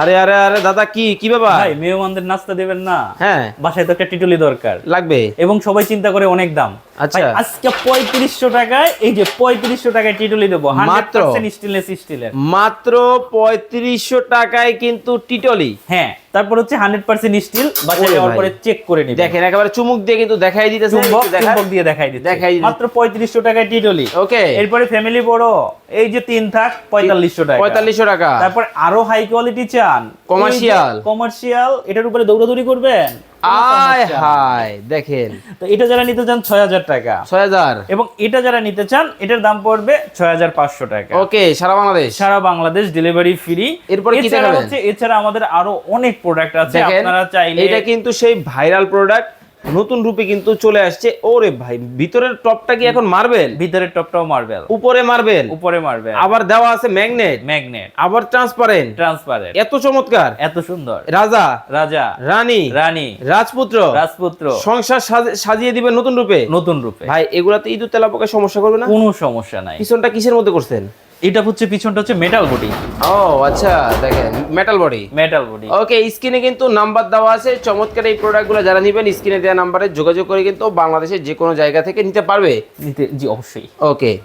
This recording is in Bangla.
আরে আরে আরে দাদা, কি ব্যাপার? ভাই মেহমানদের নাস্তা দেবেন না? হ্যাঁ, বাসায় তো একটা টিটলি দরকার লাগবে। এবং সবাই চিন্তা করে অনেক দাম। আচ্ছা। ভাই আজকে 3500 টাকায়, এই যে 3500 টাকায় টিটলি দেবো, মাত্র 100% স্টেনলেস স্টিলের। মাত্র 3500 টাকায় কিন্তু টিটলি। হ্যাঁ, তারপর হচ্ছে 100% স্টিল, বাসায় ওরে যাওয়ার ভাই। পরে চেক করে নিবেন। দেখেন একেবারে চুমুক দিয়ে কিন্তু দেখাই দিতেছে। চুম্বক একটু দেখান। চুম্বক দিয়ে দেখাই দিচ্ছি। দেখাই দিচ্ছি। মাত্র 3500 টাকায় টিটলি। ওকে। এরপরে ফ্যামিলি বড়, এই যে 3 থাক 4500 টাকা। 4500 টাকা। তারপর আরো হাই কোয়ালিটি চান, কমার্শিয়াল, এটার উপরে দৌড়াদৌড়ি করবেন। আয় হায়, দেখেন তো এটা যারা নিতে চান 6000 টাকা, 6000। এবং এটা যারা নিতে চান এটার দাম পড়বে 6500 টাকা। ওকে, সারা বাংলাদেশ। সারা বাংলাদেশ ডেলিভারি ফ্রি। এরপর কি দেখাবেন? এছাড়া আমাদের আরো অনেক প্রোডাক্ট আছে, দেখেন, আপনারা চাইলে। এটা কিন্তু সেই ভাইরাল প্রোডাক্ট নতুন রূপে কিন্তু চলে আসছে। ওরে ভাই, ভিতরের টপটা কি এখন মার্বেল? ভিতরের টপটাও মার্বেল, উপরে মার্বেল, উপরে মার্বেল, আবার দেওয়া আছে ম্যাগনেট, আবার ট্রান্সপারেন্ট। এত চমৎকার, এত সুন্দর। রাজা, রাজা, রানী, রাজপুত্র, সংসার সাজিয়ে দিবেন নতুন রূপে। ভাই এগুলাতে ইঁদুর তেলাপোকা সমস্যা করবে না? কোনো সমস্যা নাই। পিছনটা কিসের মধ্যে করছেন? এটা হচ্ছে পিছনটা হচ্ছে মেটাল বডি। ও আচ্ছা, দেখেন মেটাল বডি। ওকে, স্ক্রিনে কিন্তু নাম্বার দেওয়া আছে। চমৎকার এই প্রোডাক্টগুলো যারা নেবেন স্ক্রিনে দেওয়া নাম্বারে যোগাযোগ করে কিন্তু বাংলাদেশের যে কোনো জায়গা থেকে নিতে পারবে। জি অবশ্যই। ওকে।